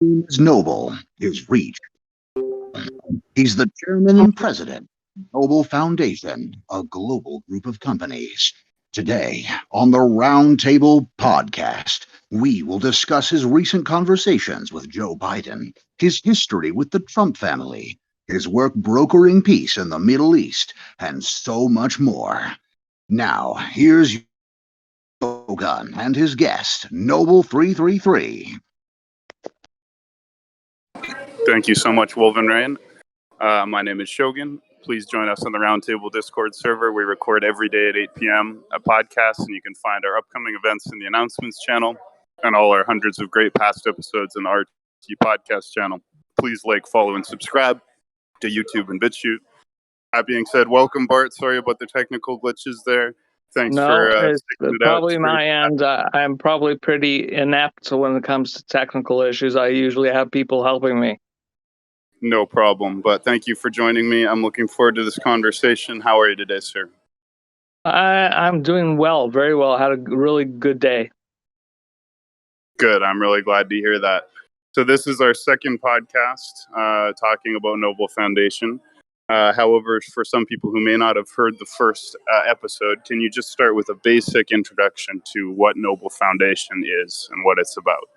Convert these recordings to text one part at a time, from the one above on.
Is Noble, his reach. He's the chairman and president of Noble Foundation, a global group of companies. Today, on the Roundtable podcast, we will discuss his recent conversations with Joe Biden, his history with the Trump family, his work brokering peace in the Middle East, and so much more. Now, here's Yogan and his guest, Noble333. Thank you so much, Wolven Rain. My name is Shogun. Please join us on the Roundtable Discord server. We record every day at 8 p.m. a podcast, and you can find our upcoming events in the announcements channel and all our hundreds of great past episodes in the RTP podcast channel. Please like, follow, and subscribe to YouTube and BitChute. That being said, welcome, Bart. Sorry about the technical glitches there. Thanks for it's sticking it probably out. my end. I'm probably pretty inept when it comes to technical issues. I usually have people helping me. No problem, but thank you for joining me. I'm looking forward to this conversation. How are you today, sir? I'm doing well, very well. I had a really good day. Good. I'm really glad to hear that. So this is our second podcast talking about Noble Foundation. However, for some people who may not have heard the first episode, can you just start with a basic introduction to what Noble Foundation is and what it's about?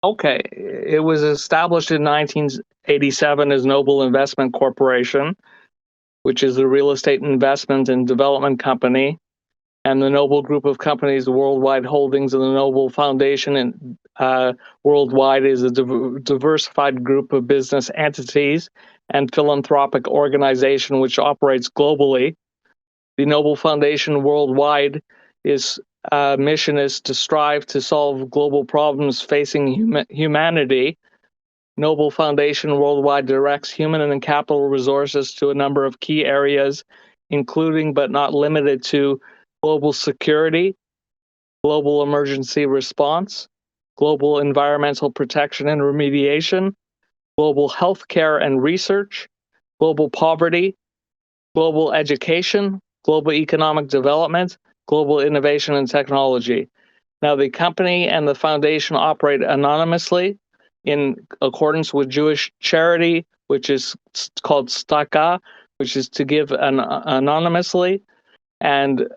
Okay. It was established in 1987 as Noble Investment Corporation, which is a real estate investment and development company. And the Noble Group of Companies, Worldwide Holdings, and the Noble Foundation and worldwide is a diversified group of business entities and philanthropic organization which operates globally. The Noble Foundation Worldwide is mission is to strive to solve global problems facing humanity. Noble Foundation Worldwide directs human and capital resources to a number of key areas, including but not limited to global security, global emergency response, global environmental protection and remediation, global healthcare and research, global poverty, global education, global economic development, global innovation and technology. Now, the company and the foundation operate anonymously in accordance with Jewish charity, which is called tzedakah, which is to give anonymously. And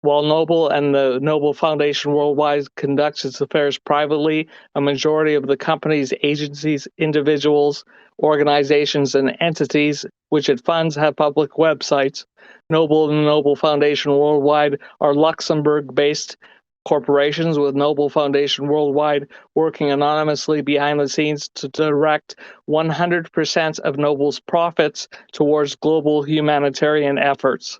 while Noble and the Noble Foundation Worldwide conducts its affairs privately, a majority of the company's agencies, individuals, organizations, and entities which it funds have public websites. Noble and the Noble Foundation Worldwide are Luxembourg-based corporations, with Noble Foundation Worldwide working anonymously behind the scenes to direct 100% of Noble's profits towards global humanitarian efforts.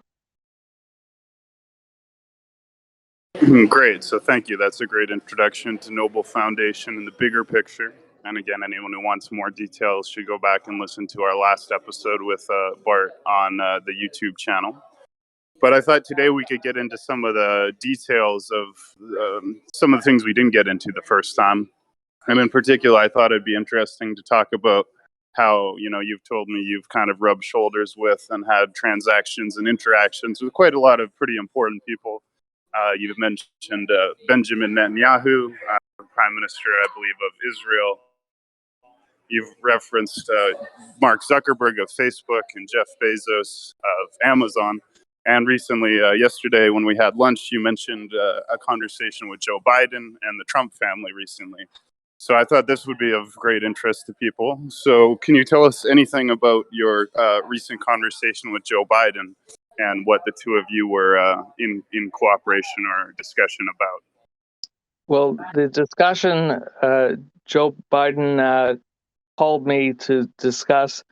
Great. So thank you. That's a great introduction to Noble Foundation and the bigger picture. And again, anyone who wants more details should go back and listen to our last episode with Bart on the YouTube channel. But I thought today we could get into some of the details of some of the things we didn't get into the first time. And in particular, I thought it'd be interesting to talk about how, you've told me you've kind of rubbed shoulders with and had transactions and interactions with quite a lot of pretty important people. You've mentioned Benjamin Netanyahu, Prime Minister, I believe, of Israel. You've referenced Mark Zuckerberg of Facebook and Jeff Bezos of Amazon. And recently, yesterday, when we had lunch, you mentioned a conversation with Joe Biden and the Trump family recently. So I thought this would be of great interest to people. So can you tell us anything about your recent conversation with Joe Biden and what the two of you were in cooperation or discussion about? Well, the discussion, Joe Biden called me to discuss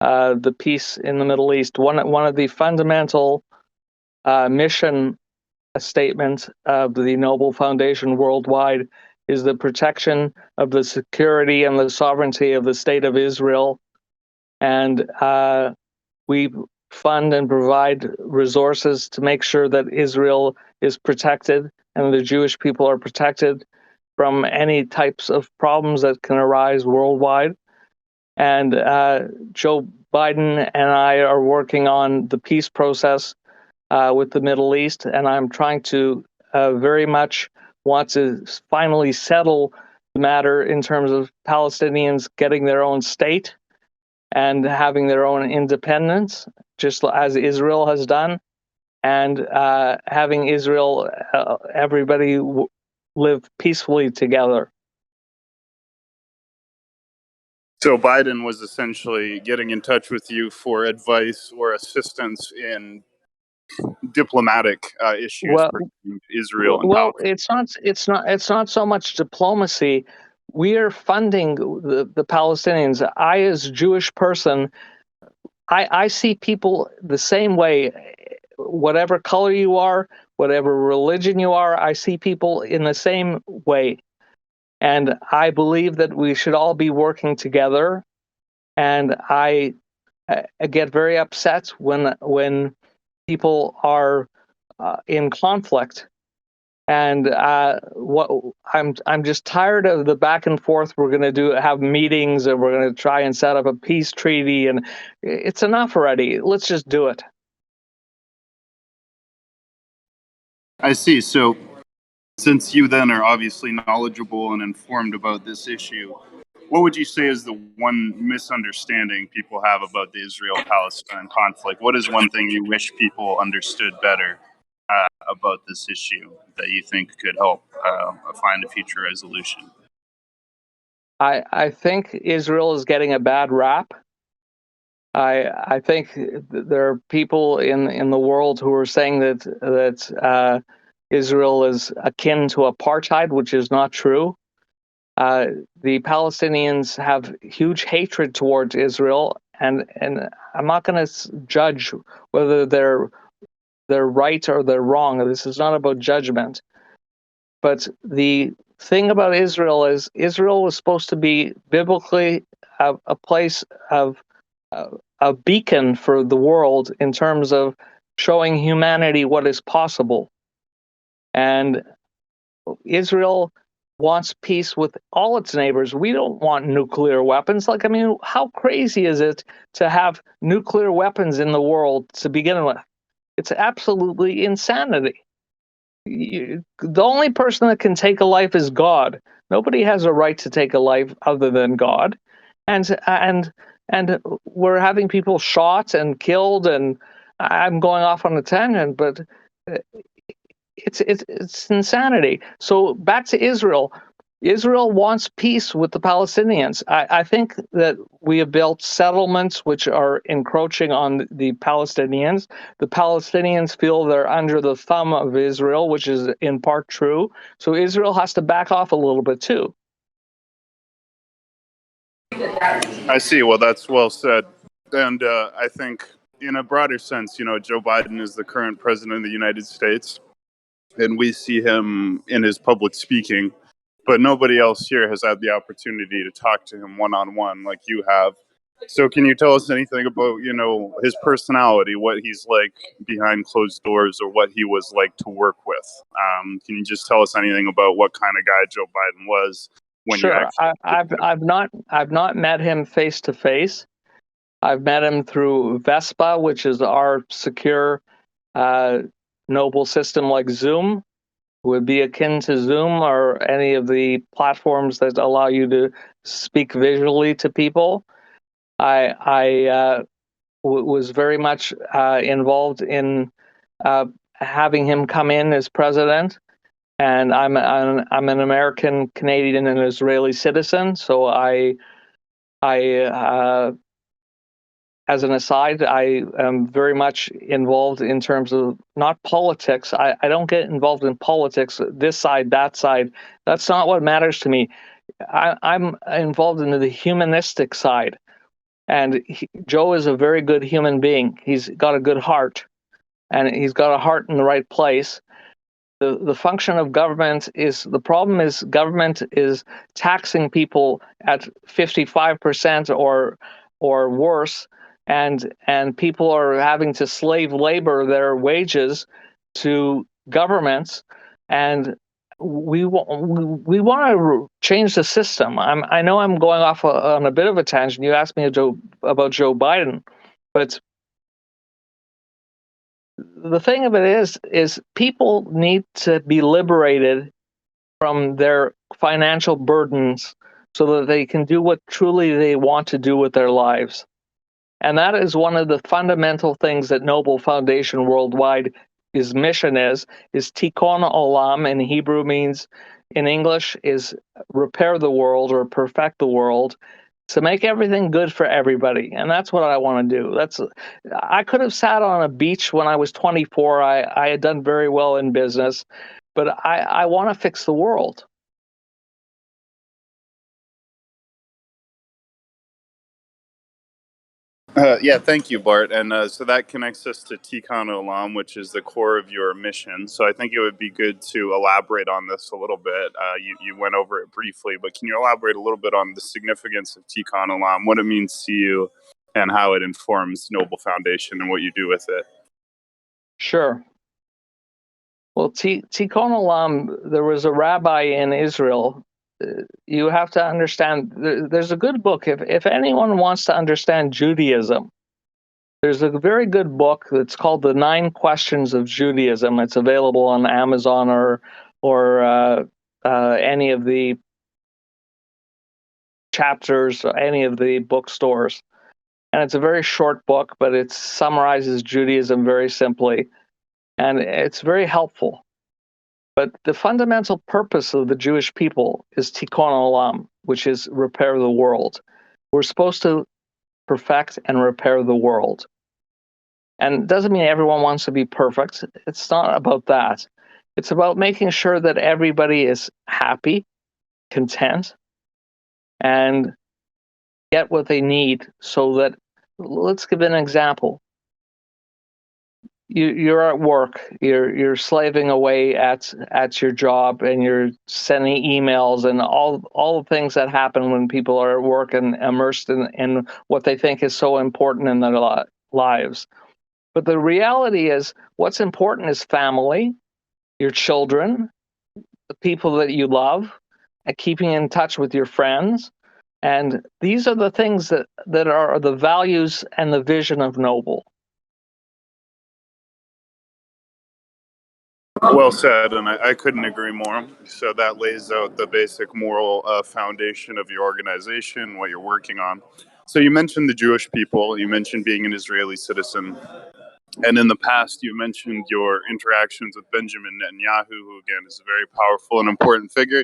the peace in the Middle East. One of the fundamental mission statements of the Noble Foundation Worldwide is the protection of the security and the sovereignty of the State of Israel. And we fund and provide resources to make sure that Israel is protected and the Jewish people are protected from any types of problems that can arise worldwide. And Joe Biden and I are working on the peace process with the Middle East, and I'm trying to very much want to finally settle the matter in terms of Palestinians getting their own state and having their own independence, just as Israel has done, and having Israel, everybody live peacefully together. So Biden was essentially getting in touch with you for advice or assistance in diplomatic issues Well, pertaining to Israel and well, Palestine. it's not so much diplomacy. We are funding the Palestinians. I, as a Jewish person, I see people the same way. Whatever color you are, whatever religion you are, I see people in the same way. And I believe that we should all be working together. And I get very upset when people are in conflict. And I'm just tired of the back and forth. We're going to have meetings, and we're going to try and set up a peace treaty, and it's enough already. Let's just do it. I see. So since you then are obviously knowledgeable and informed about this issue, what would you say is the one misunderstanding people have about the Israel-Palestine conflict? What is one thing you wish people understood better about this issue that you think could help find a future resolution? I think Israel is getting a bad rap. I think there are people in the world who are saying that Israel is akin to apartheid, which is not true. The Palestinians have huge hatred towards Israel, and I'm not going to judge whether they're right or they're wrong. This is not about judgment. But the thing about Israel is Israel was supposed to be biblically a place of a beacon for the world in terms of showing humanity what is possible. And Israel wants peace with all its neighbors. We don't want nuclear weapons. Like, I mean, how crazy is it to have nuclear weapons in the world to begin with? It's absolutely insanity. The only person that can take a life is God. Nobody has a right to take a life other than God. And we're having people shot and killed, and I'm going off on a tangent, but it's insanity. So back to Israel. Israel wants peace with the Palestinians. I think that we have built settlements which are encroaching on the Palestinians. The Palestinians feel they're under the thumb of Israel, which is in part true. So Israel has to back off a little bit too. I see. Well, that's well said. And I think in a broader sense, Joe Biden is the current president of the United States, and we see him in his public speaking, but nobody else here has had the opportunity to talk to him one-on-one like you have. So can you tell us anything about, his personality, what he's like behind closed doors, or what he was like to work with? Can you just tell us anything about what kind of guy Joe Biden was when you Sure. actually... I've not met him face to face. I've met him through Vespa, which is our secure Noble system like Zoom. Would be akin to Zoom or any of the platforms that allow you to speak visually to people. I was very much involved in having him come in as president, and I'm an American, Canadian, and Israeli citizen. So I as an aside, I am very much involved in terms of not politics. I don't get involved in politics, this side, that side. That's not what matters to me. I'm involved in the humanistic side. And Joe is a very good human being. He's got a good heart, and he's got a heart in the right place. The function of government is, the problem is government is taxing people at 55% or worse, and people are having to slave labor their wages to governments, and we want to change the system. I know I'm going off on a bit of a tangent. You asked me about Joe Biden, but the thing of it is people need to be liberated from their financial burdens so that they can do what truly they want to do with their lives. And that is one of the fundamental things that Noble Foundation Worldwide, his mission is Tikkun Olam in Hebrew means, in English, is repair the world or perfect the world, to make everything good for everybody. And that's what I want to do. I could have sat on a beach when I was 24. I had done very well in business, but I want to fix the world. Yeah, thank you, Bart. And so that connects us to Tikkun Olam, which is the core of your mission. So I think it would be good to elaborate on this a little bit. You went over it briefly, but can you elaborate a little bit on the significance of Tikkun Olam, what it means to you, and how it informs Noble Foundation and what you do with it? Sure. Well, Tikkun Olam, there was a rabbi in Israel. You have to understand, there's a good book. If anyone wants to understand Judaism, there's a very good book that's called The 9 Questions of Judaism. It's available on Amazon or any of the chapters, any of the bookstores. And it's a very short book, but it summarizes Judaism very simply. And it's very helpful. But the fundamental purpose of the Jewish people is Tikkun Olam, which is repair the world. We're supposed to perfect and repair the world. And it doesn't mean everyone wants to be perfect. It's not about that. It's about making sure that everybody is happy, content, and get what they need so that, let's give an example. You're at work, you're slaving away at your job, and you're sending emails and all the things that happen when people are at work and immersed in what they think is so important in their lives. But the reality is, what's important is family, your children, the people that you love, and keeping in touch with your friends. And these are the things that are the values and the vision of Noble. Well said, and I couldn't agree more. So that lays out the basic moral foundation of your organization, what you're working on. So you mentioned the Jewish people, you mentioned being an Israeli citizen, and in the past you mentioned your interactions with Benjamin Netanyahu, who again is a very powerful and important figure.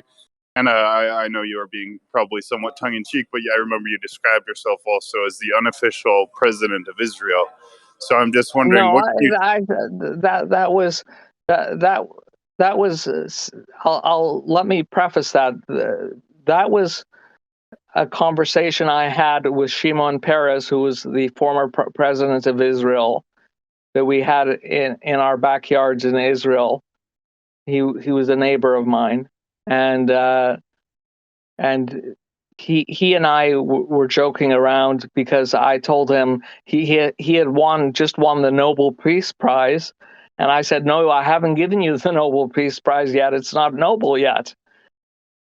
And I know you are being probably somewhat tongue-in-cheek, but I remember you described yourself also as the unofficial president of Israel. So I'm just wondering, No, what do you... that was. I'll let me preface that. That was a conversation I had with Shimon Peres, who was the former president of Israel, that we had in our backyards in Israel. He was a neighbor of mine, and he and I were joking around because I told him he had just won the Nobel Peace Prize, and I said, no, I haven't given you the Nobel Peace Prize yet. It's not Nobel yet.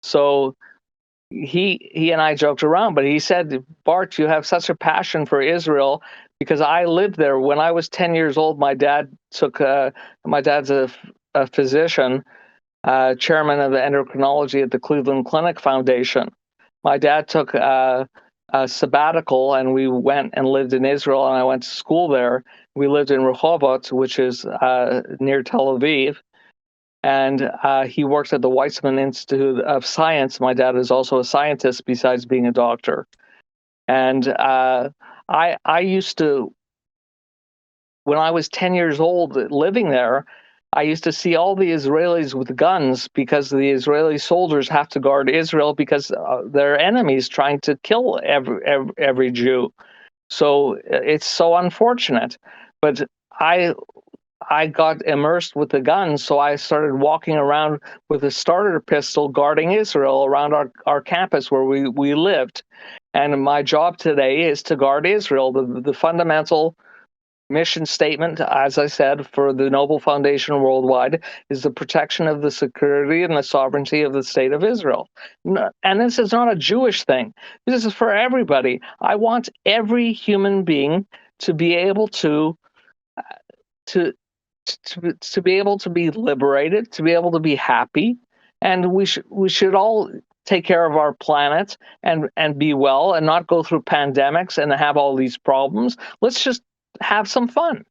So he and I joked around, but he said, Bart, you have such a passion for Israel because I lived there. When I was 10 years old, my dad's a physician, chairman of endocrinology at the Cleveland Clinic Foundation. My dad took a sabbatical, and we went and lived in Israel, and I went to school there. We lived in Rehovot, which is near Tel Aviv, and he worked at the Weizmann Institute of Science. My dad is also a scientist besides being a doctor. And I used to, when I was 10 years old living there, I used to see all the Israelis with guns because the Israeli soldiers have to guard Israel because their enemies trying to kill every Jew. So it's so unfortunate. But I got immersed with the guns, so I started walking around with a starter pistol guarding Israel around our campus where we lived. And my job today is to guard Israel. The fundamental mission statement, as I said, for the Noble Foundation Worldwide is the protection of the security and the sovereignty of the state of Israel. And this is not a Jewish thing. This is for everybody. I want every human being to be able to be able to be liberated, to be able to be happy, and we should all take care of our planet and be well and not go through pandemics and have all these problems. Let's just have some fun.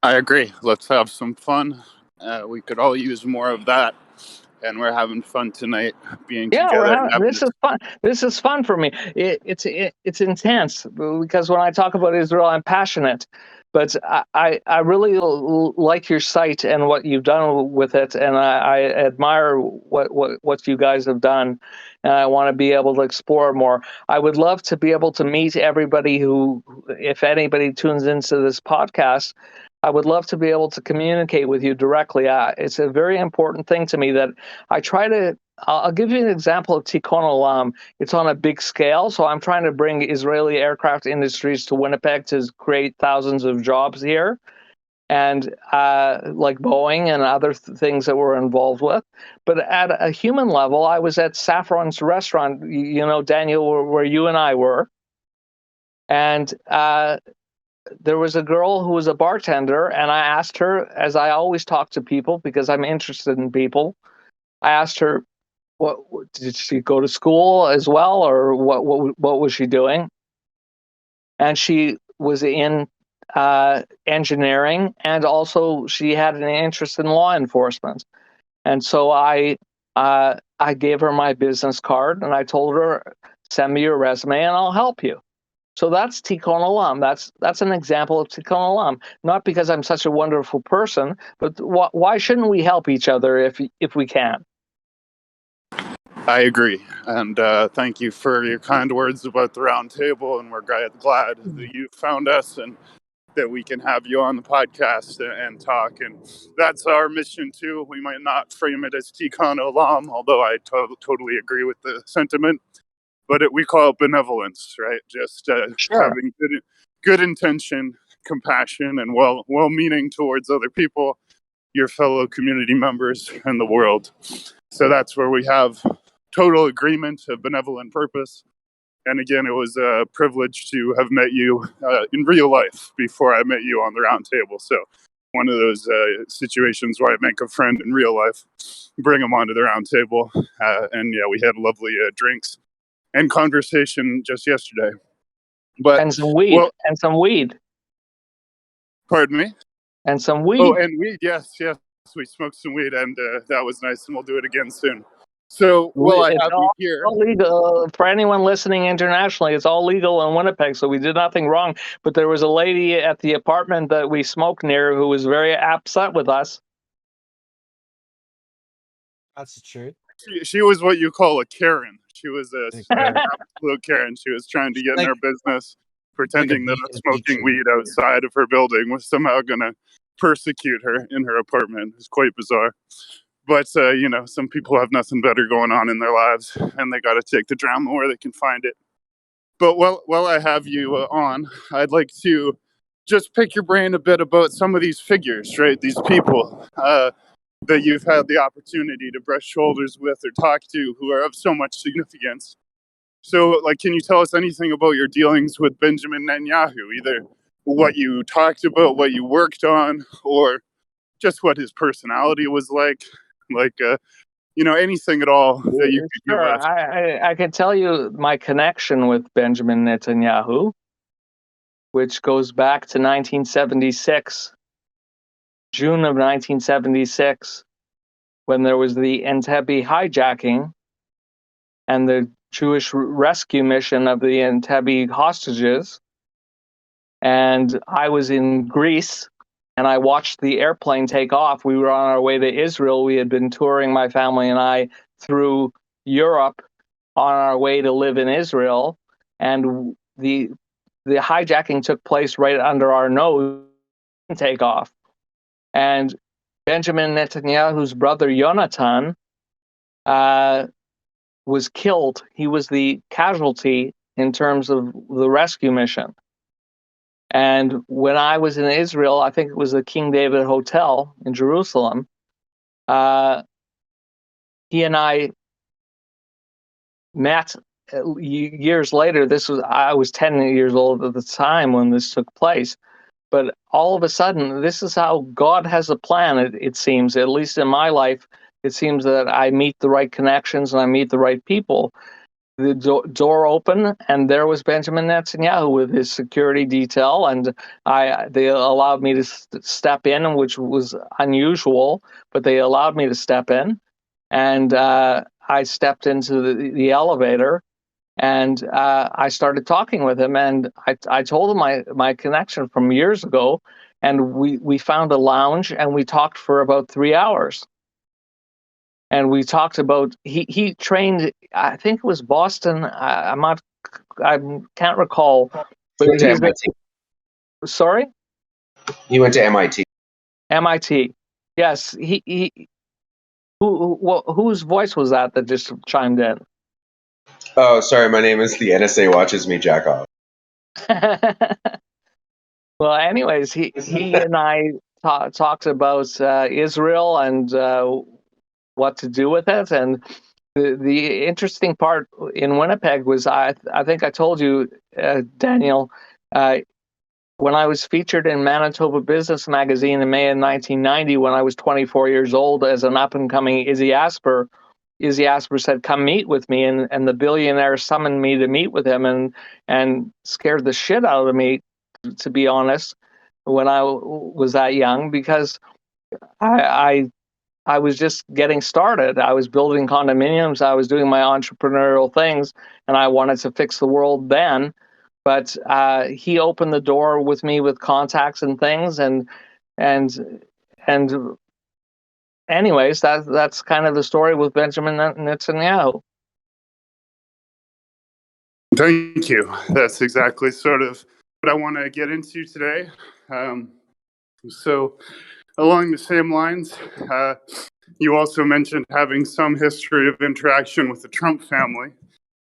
I agree. Let's have some fun. We could all use more of that. And we're having fun tonight, being Yeah, together and having this is fun. This is fun for me. It's intense because when I talk about Israel, I'm passionate. But I really like your site and what you've done with it, and I admire what you guys have done, and I want to be able to explore more. I would love to be able to meet everybody who, if anybody tunes into this podcast, I would love to be able to communicate with you directly. It's a very important thing to me that I try to. I'll give you an example of Tikkun Olam. It's on a big scale, so I'm trying to bring Israeli aircraft industries to Winnipeg to create thousands of jobs here, and like Boeing and other things that we're involved with. But at a human level, I was at Saffron's restaurant, Daniel, where you and I were, and there was a girl who was a bartender, and I asked her, as I always talk to people because I'm interested in people, I asked her, what did she go to school as well, or what was she doing? And she was in engineering, and also she had an interest in law enforcement. And so I gave her my business card, and I told her, send me your resume, and I'll help you. So that's Tikkun Olam. That's an example of Tikkun Olam. Not because I'm such a wonderful person, but why shouldn't we help each other if we can? I agree. And thank you for your kind words about the round table. And we're glad that you found us and that we can have you on the podcast and talk. And that's our mission too. We might not frame it as Tikkun Olam, although I totally agree with the sentiment. But we call it benevolence, right? Just Sure. having good intention, compassion, and well-meaning towards other people, your fellow community members, and the world. So that's where we have total agreement of benevolent purpose. And again, it was a privilege to have met you in real life before I met you on the round table. So one of those situations where I make a friend in real life, bring them onto the round table. And yeah, we had lovely drinks and conversation just yesterday. But And some weed. well, and some weed. Pardon me? And some weed. Oh, and weed, yes. We smoked some weed, and that was nice, and we'll do it again soon. So, I have you here. All legal. For anyone listening internationally, it's all legal in Winnipeg, so we did nothing wrong. But there was a lady at the apartment that we smoked near who was very upset with us. That's the truth. She was what you call a Karen. She was an absolute Karen. She was trying to get in our business, pretending that smoking weed outside of her building was somehow going to persecute her in her apartment. It's quite bizarre. But, some people have nothing better going on in their lives, and they got to take the drama where they can find it. But while I have you on, I'd like to just pick your brain a bit about some of these figures, right? These people that you've had the opportunity to brush shoulders with or talk to who are of so much significance. So, can you tell us anything about your dealings with Benjamin Netanyahu? Either what you talked about, what you worked on, or just what his personality was like, anything at all that you could give us. I can tell you my connection with Benjamin Netanyahu, which goes back to 1976, June of 1976, when there was the Entebbe hijacking and the Jewish rescue mission of the Entebbe hostages. And I was in Greece, and I watched the airplane take off. We were on our way to Israel. We had been touring, my family and I, through Europe on our way to live in Israel. And the hijacking took place right under our nose, take off. And Benjamin Netanyahu's brother, Yonatan, was killed. He was the casualty in terms of the rescue mission. And when I was in Israel, I think it was the King David Hotel in Jerusalem, he and I met years later. I was 10 years old at the time when this took place. But all of a sudden, this is how God has a plan, it seems, at least in my life, it seems that I meet the right connections and I meet the right people. The door opened, and there was Benjamin Netanyahu with his security detail, and they allowed me to step in, which was unusual, but they allowed me to step in, and I stepped into the elevator, and I started talking with him, and I told him my connection from years ago, and we found a lounge, and we talked for about 3 hours. And we talked about he trained, I think it was Boston. I can't recall. He But went to MIT. Sorry, He went to MIT. MIT. Yes, he whose voice was that just chimed in? Oh, sorry. My name is the NSA watches me jack off. Well, anyways, he and I talked about Israel and what to do with it, and the interesting part in Winnipeg was I think I told you, Daniel, when I was featured in Manitoba Business Magazine in May of 1990, when I was 24 years old as an up-and-coming Izzy Asper said, "Come meet with me," and the billionaire summoned me to meet with him, and scared the shit out of me, to be honest, when I was that young, because I was just getting started. I was building condominiums. I was doing my entrepreneurial things, and I wanted to fix the world then. But he opened the door with me with contacts and things, and and anyways, that's kind of the story with Benjamin Netanyahu. Thank you. That's exactly sort of what I want to get into today. So, along the same lines, you also mentioned having some history of interaction with the Trump family,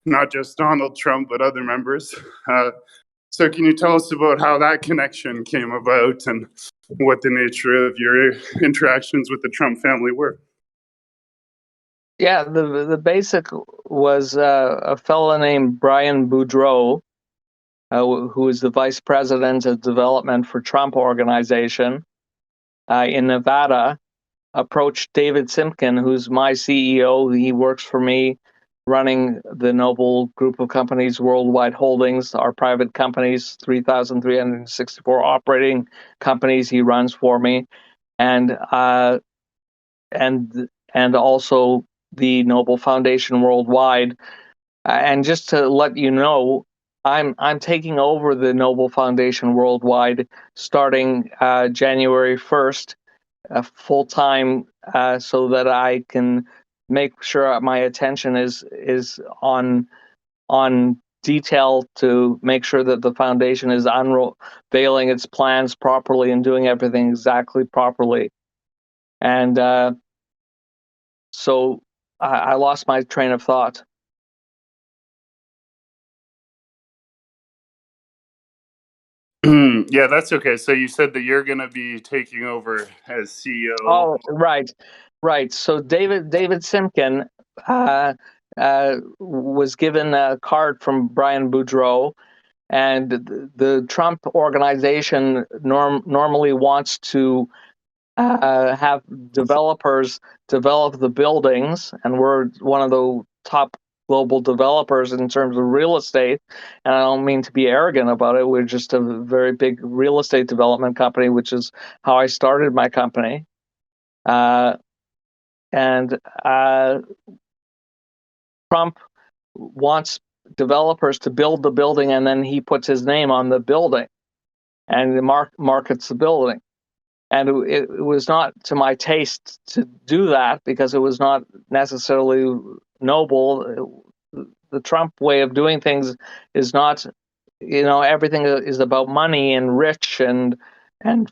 not just Donald Trump, but other members. So can you tell us about how that connection came about and what the nature of your interactions with the Trump family were? Yeah, the basic was a fellow named Brian Boudreau, who is the vice president of development for Trump Organization in Nevada, approached David Simkin, who's my CEO. He works for me, running the Noble Group of Companies Worldwide Holdings, our private companies, 3,364 operating companies he runs for me, and also the Noble Foundation Worldwide. And just to let you know, I'm taking over the Noble Foundation Worldwide starting January 1st, full time, so that I can make sure my attention is on detail to make sure that the foundation is unveiling its plans properly and doing everything exactly properly. And so I lost my train of thought. Yeah, that's okay. So you said that you're going to be taking over as CEO. Oh, right. So David Simkin was given a card from Brian Boudreau, and the Trump organization normally wants to have developers develop the buildings, and we're one of the top global developers in terms of real estate. And I don't mean to be arrogant about it. We're just a very big real estate development company, which is how I started my company. And Trump wants developers to build the building, and then he puts his name on the building and markets the building. And it was not to my taste to do that, because it was not necessarily noble. The Trump way of doing things is not, everything is about money and rich and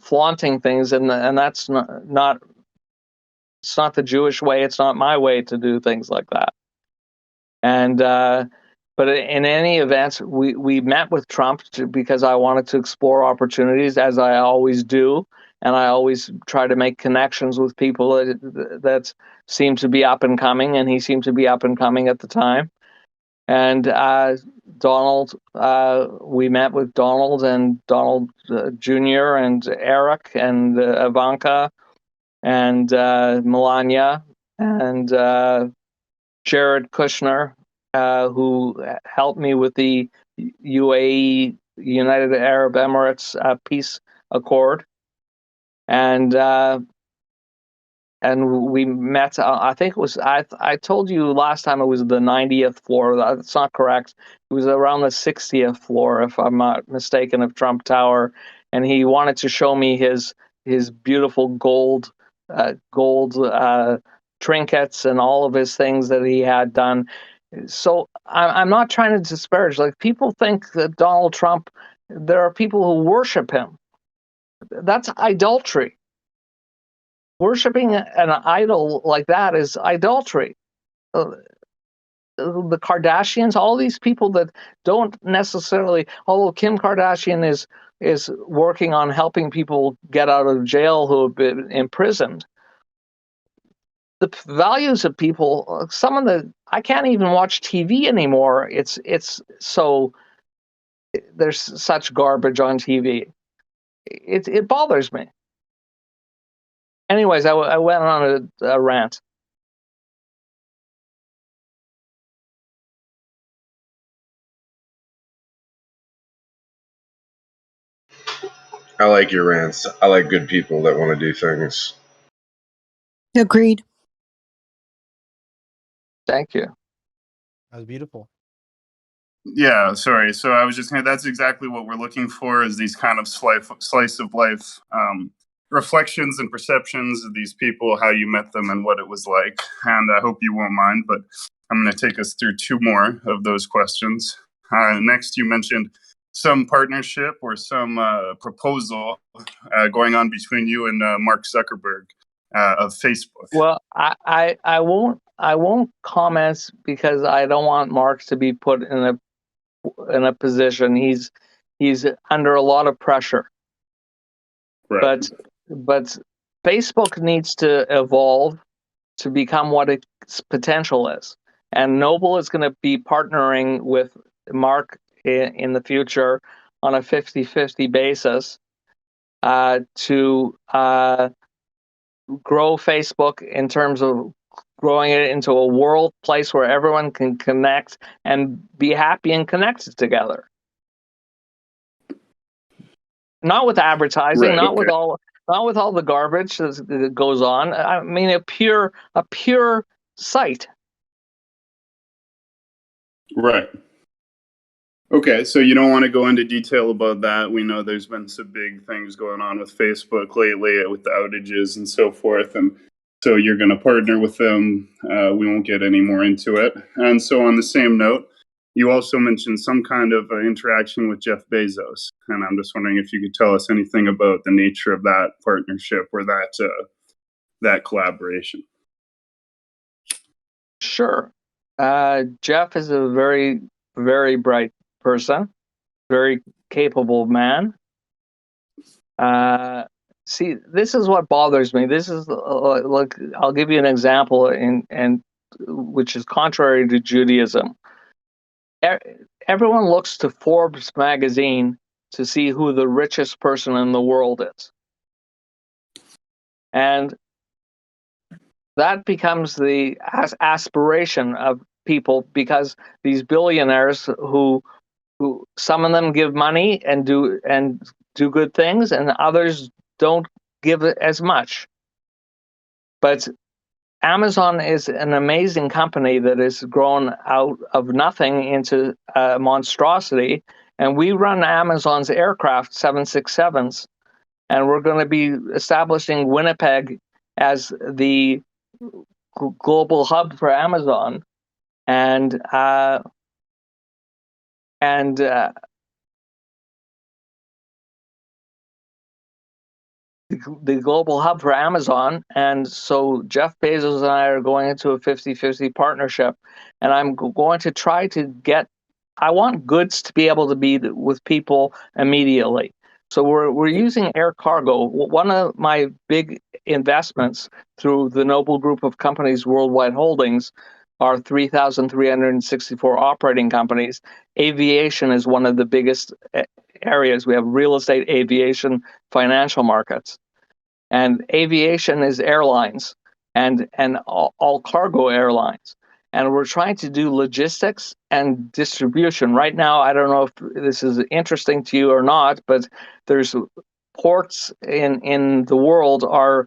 flaunting things, and that's not it's not the Jewish way. It's not my way to do things like that. And but in any event, we met with Trump because I wanted to explore opportunities, as I always do, and I always try to make connections with people that seem to be up and coming, and he seemed to be up and coming at the time. And Donald, we met with Donald and Donald Jr. and Eric and Ivanka and Melania and Jared Kushner, who helped me with the UAE, United Arab Emirates peace accord, and we met. I think it was I told you last time it was the 90th floor. That's not correct. It was around the 60th floor, if I'm not mistaken, of Trump Tower, and he wanted to show me his beautiful gold trinkets and all of his things that he had done. So I'm not trying to disparage. Like, people think that Donald Trump, there are people who worship him. That's idolatry. Worshipping an idol like that is idolatry. The Kardashians, all these people that don't necessarily, although Kim Kardashian is working on helping people get out of jail who have been imprisoned. The values of people, I can't even watch TV anymore. It's so, there's such garbage on TV. It bothers me. Anyways, I went on a rant. I like your rants. I like good people that want to do things. Agreed. Thank you. That was beautiful. Yeah, sorry. So I was just saying that's exactly what we're looking for, is these kind of slice of life reflections and perceptions of these people, how you met them and what it was like. And I hope you won't mind, but I'm going to take us through two more of those questions. Next, you mentioned some partnership or some proposal going on between you and Mark Zuckerberg of Facebook. Well, I won't comment because I don't want Mark to be put in a position. He's under a lot of pressure. Right. But Facebook needs to evolve to become what its potential is. And Noble is going to be partnering with Mark in the future on a 50-50 basis to grow Facebook in terms of growing it into a world place where everyone can connect and be happy and connected together. Not with advertising, Right, not okay. with all the garbage that goes on. I mean, a pure site. Right. Okay, so you don't want to go into detail about that. We know there's been some big things going on with Facebook lately with the outages and so forth. And so you're going to partner with them. We won't get any more into it. And so on the same note, you also mentioned some kind of interaction with Jeff Bezos. And I'm just wondering if you could tell us anything about the nature of that partnership or that collaboration. Sure. Jeff is a very, very bright person, very capable man. See, this is what bothers me. This is like, I'll give you an example, and which is contrary to Judaism. Everyone looks to Forbes magazine to see who the richest person in the world is, and that becomes the aspiration of people, because these billionaires who some of them give money and do good things, and others don't give it as much. But Amazon is an amazing company that has grown out of nothing into a monstrosity, and we run Amazon's aircraft 767s, and we're going to be establishing Winnipeg as the global hub for Amazon, and the global hub for Amazon. And so Jeff Bezos and I are going into a 50-50 partnership, and I'm going to try to I want goods to be able to be with people immediately. So we're using air cargo. One of my big investments through the Noble Group of Companies Worldwide Holdings are 3,364 operating companies. Aviation is one of the biggest areas. We have real estate, aviation, financial markets. And aviation is airlines. and all cargo airlines. And we're trying to do logistics and distribution. Right now, I don't know if this is interesting to you or not, but there's ports in the world are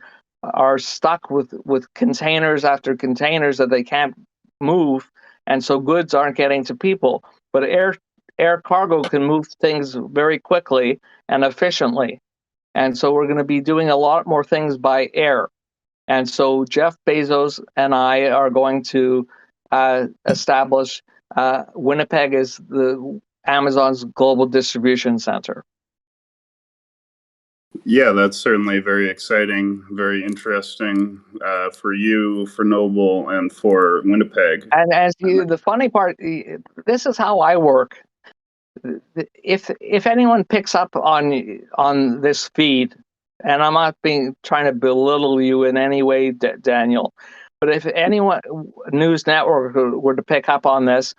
stuck with containers after containers that they can't move, and so goods aren't getting to people. But air cargo can move things very quickly and efficiently, and so we're going to be doing a lot more things by air. And so Jeff Bezos and I are going to establish Winnipeg as the Amazon's global distribution center. Yeah, that's certainly very exciting, very interesting for you, for Noble, and for Winnipeg. And the funny part, this is how I work. If anyone picks up on this feed, and I'm not trying to belittle you in any way, Daniel, but if anyone news network were to pick up on this,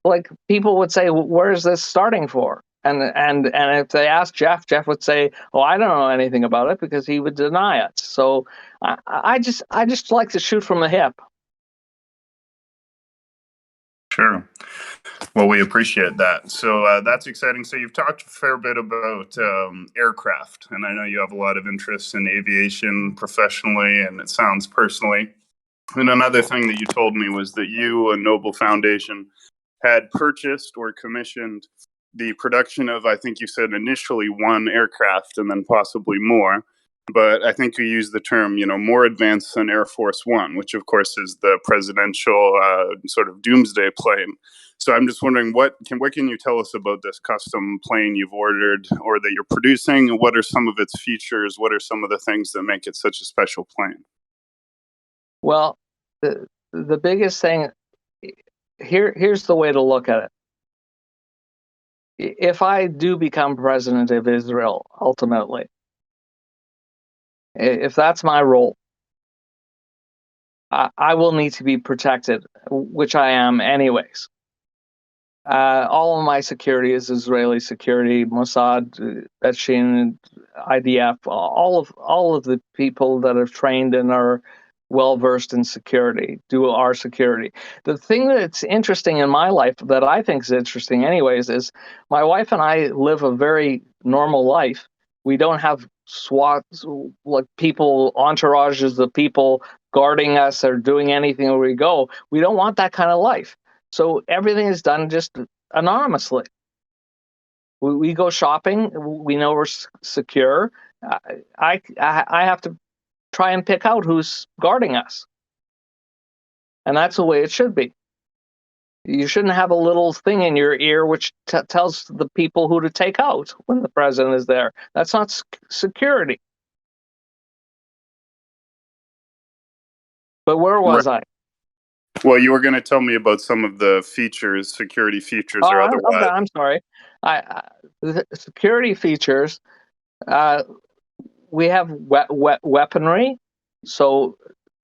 like people would say, where is this starting for? And if they asked Jeff would say, "Oh, I don't know anything about it," because he would deny it. So I just like to shoot from the hip. Sure. Well, we appreciate that. So that's exciting. So you've talked a fair bit about aircraft, and I know you have a lot of interest in aviation professionally, and it sounds personally. And another thing that you told me was that you and Noble Foundation had purchased or commissioned the production of, I think you said initially one aircraft and then possibly more. But I think you used the term, more advanced than Air Force One, which of course is the presidential sort of doomsday plane. So I'm just wondering, what can you tell us about this custom plane you've ordered or that you're producing? What are some of its features? What are some of the things that make it such a special plane? Well, the biggest thing here's the way to look at it. If I do become president of Israel, ultimately, if that's my role, I will need to be protected, which I am anyways. All of my security is Israeli security, Mossad, Beshin, IDF, all of the people that have trained and are well versed in security do our security. The thing that's interesting in my life that I think is interesting anyways is my wife and I live a very normal life. We don't have SWATs, like people, entourages of people guarding us or doing anything where we go. We don't want that kind of life. So everything is done just anonymously. We go shopping. We know we're secure. I have to try and pick out who's guarding us. And that's the way it should be. You shouldn't have a little thing in your ear which tells the people who to take out when the president is there. That's not security. But where was I? Well, you were going to tell me about some of the features, security features or otherwise. I'm sorry. The security features, we have weaponry, so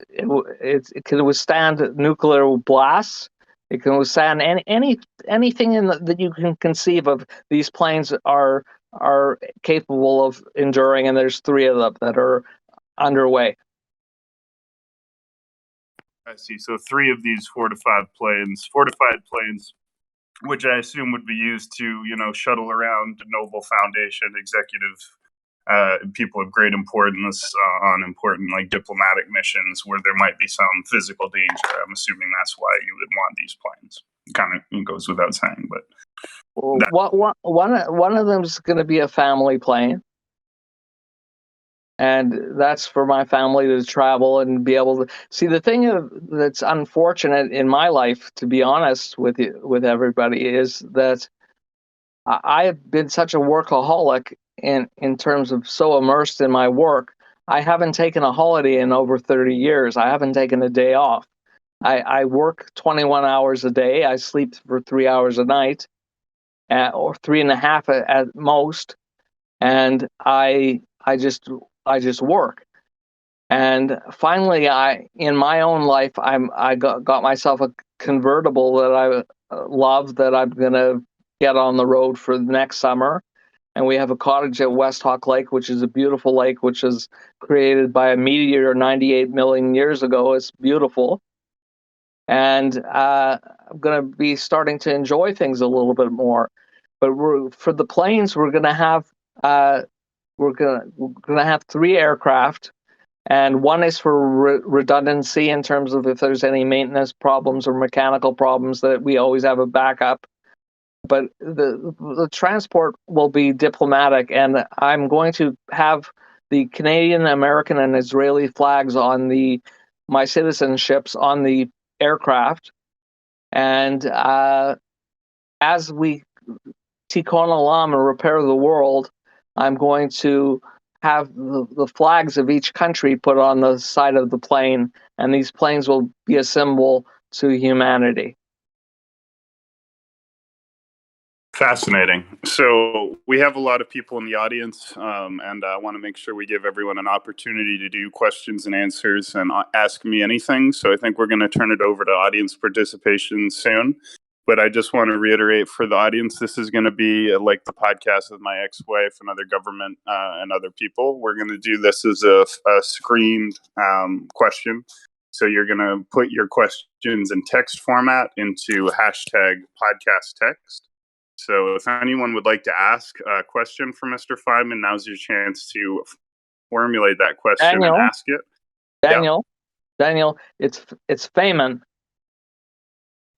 it can withstand nuclear blasts. It can withstand anything that you can conceive of. These planes are capable of enduring, and there's 3 of them that are underway. I see. So 3 of these fortified planes, which I assume would be used to, shuttle around Noble Foundation executive people of great importance on important diplomatic missions where there might be some physical danger. I'm assuming that's why you would want these planes. Kind of goes without saying, but one of them is going to be a family plane. And that's for my family to travel and be able to see. The thing that's unfortunate in my life, to be honest with everybody, is that I have been such a workaholic in terms of so immersed in my work. I haven't taken a holiday in over 30 years. I haven't taken a day off. I work 21 hours a day. I sleep for 3 hours a night, or 3.5 at most. And I just work. And finally, in my own life, I got myself a convertible that I love, that I'm going to get on the road for next summer. And we have a cottage at West Hawk Lake, which is a beautiful lake, which was created by a meteor 98 million years ago. It's beautiful. And I'm going to be starting to enjoy things a little bit more. But for the planes, we're going to have three aircraft, and one is for redundancy in terms of if there's any maintenance problems or mechanical problems that we always have a backup. But the transport will be diplomatic, and I'm going to have the Canadian, American, and Israeli flags on my citizenships on the aircraft. And as we tikkun olam and repair the world, I'm going to have the flags of each country put on the side of the plane, and these planes will be a symbol to humanity. Fascinating. So we have a lot of people in the audience, and I want to make sure we give everyone an opportunity to do questions and answers and ask me anything. So I think we're going to turn it over to audience participation soon. But I just want to reiterate for the audience, this is going to be like the podcast with my ex-wife and other government and other people. We're going to do this as a screened question. So you're going to put your questions in text format into hashtag podcast text. So if anyone would like to ask a question for Mr. Feynman, now's your chance to formulate that question and ask it. Daniel, it's Feynman.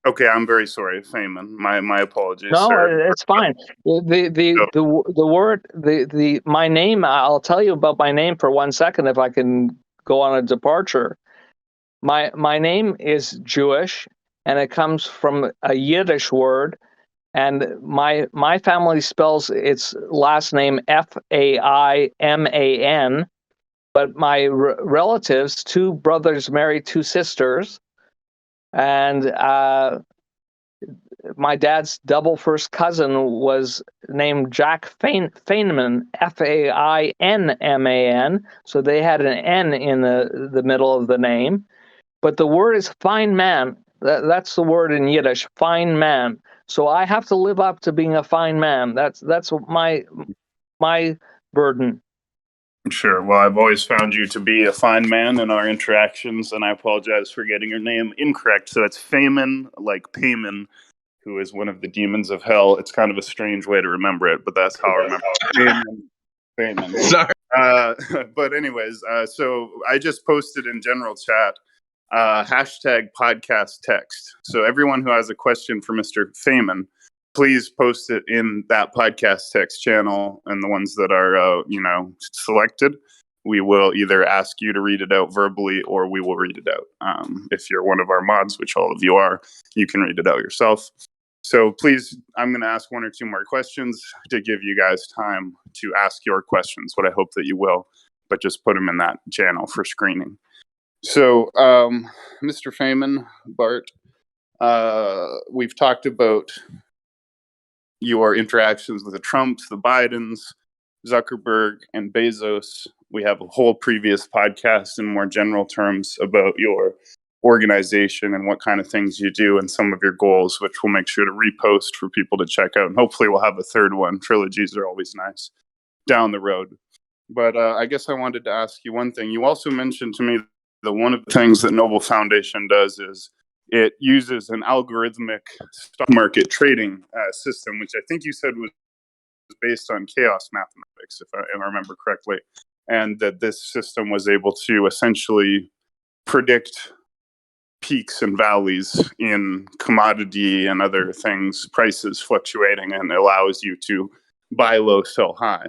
Okay, I'm very sorry, Feynman. My apologies, no, sir. it's fine. The word my name. I'll tell you about my name for 1 second if I can go on a departure. My name is Jewish, and it comes from a Yiddish word. And my family spells its last name Faiman, but my relatives, two brothers married two sisters, and my dad's double first cousin was named Jack Feynman, Fainman. So they had an N in the middle of the name. But the word is fine man. That's the word in Yiddish, fine man. So I have to live up to being a fine man. That's my burden. Sure. Well, I've always found you to be a fine man in our interactions, and I apologize for getting your name incorrect. So it's Feynman, like Payman, who is one of the demons of hell. It's kind of a strange way to remember it, but that's how I remember it. Feynman. Sorry. But anyways, so I just posted in general chat hashtag podcast text. So everyone who has a question for Mr. Feynman, please post it in that podcast text channel, and the ones that are selected, we will either ask you to read it out verbally or we will read it out. If you're one of our mods, which all of you are, you can read it out yourself. So please, I'm going to ask one or two more questions to give you guys time to ask your questions, what I hope that you will, but just put them in that channel for screening. So, Mr. Feynman, Bart, we've talked about your interactions with the Trumps, the Bidens, Zuckerberg, and Bezos. We have a whole previous podcast in more general terms about your organization and what kind of things you do and some of your goals, which we'll make sure to repost for people to check out. And hopefully we'll have a third one. Trilogies are always nice down the road. But I guess I wanted to ask you one thing. You also mentioned to me that one of the things that Noble Foundation does is it uses an algorithmic stock market trading system, which I think you said was based on chaos mathematics, if I remember correctly, and that this system was able to essentially predict peaks and valleys in commodity and other things, prices fluctuating, and allows you to buy low, sell high.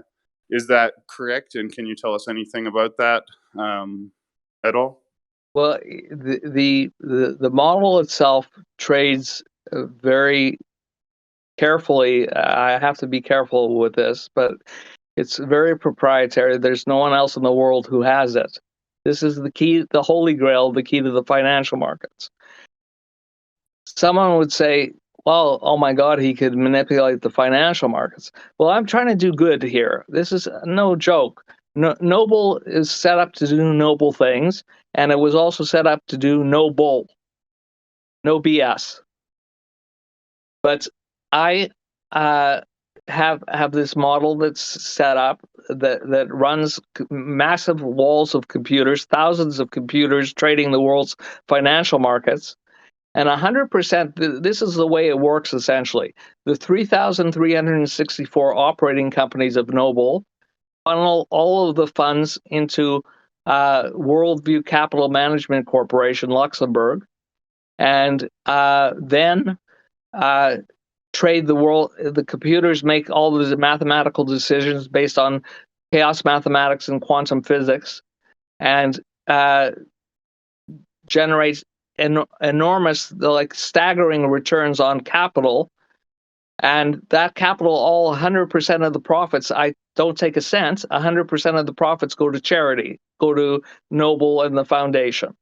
Is that correct? And can you tell us anything about that at all? Well, the model itself trades very carefully. I have to be careful with this, but it's very proprietary. There's no one else in the world who has it. This is the key, the holy grail, the key to the financial markets. Someone would say, well, oh my God, he could manipulate the financial markets. Well, I'm trying to do good here. This is no joke. Noble is set up to do noble things, and it was also set up to do no bull, no BS. But I have this model that's set up that runs massive walls of computers, thousands of computers trading the world's financial markets. And 100%, this is the way it works essentially. The 3,364 operating companies of Noble funnel all of the funds into Worldview Capital Management Corporation, Luxembourg, and then trade the world. The computers make all the mathematical decisions based on chaos mathematics and quantum physics, and generate enormous, like staggering returns on capital. And that capital, all 100% of the profits, I don't take a cent, 100% of the profits go to charity, go to Noble and the foundation.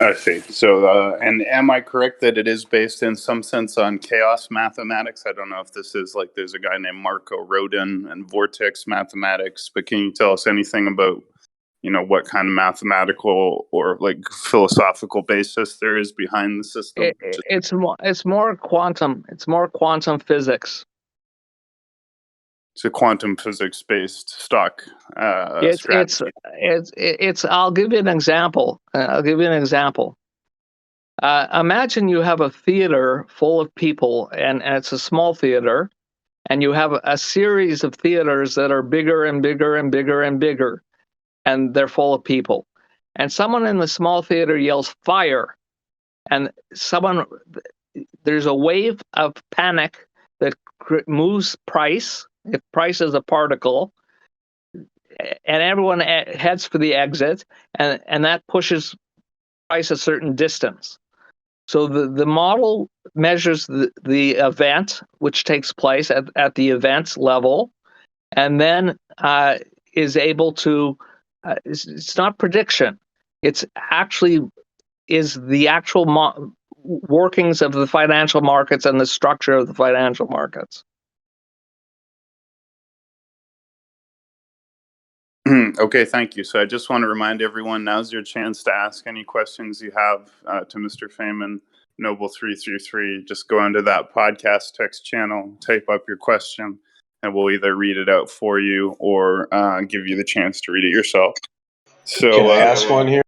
I see. So, and am I correct that it is based in some sense on chaos mathematics? I don't know if this is like, there's a guy named Marco Rodin and vortex mathematics, but can you tell us anything about, what kind of mathematical or like philosophical basis there is behind the system? It's more quantum. It's more quantum physics. It's a quantum physics based stock strategy. It's. I'll give you an example. Imagine you have a theater full of people, and it's a small theater, and you have a series of theaters that are bigger and bigger and bigger and bigger, and they're full of people. And someone in the small theater yells fire, and there's a wave of panic that moves price. If price is a particle, and everyone heads for the exit, and that pushes price a certain distance. So the model measures the event which takes place at the events level, and then is able to. It's not prediction. It's actually is the actual workings of the financial markets and the structure of the financial markets. Okay, thank you. So I just want to remind everyone, now's your chance to ask any questions you have to Mr. Feynman, Noble333. Just go into that podcast text channel, type up your question, and we'll either read it out for you or give you the chance to read it yourself. So, can I ask one here?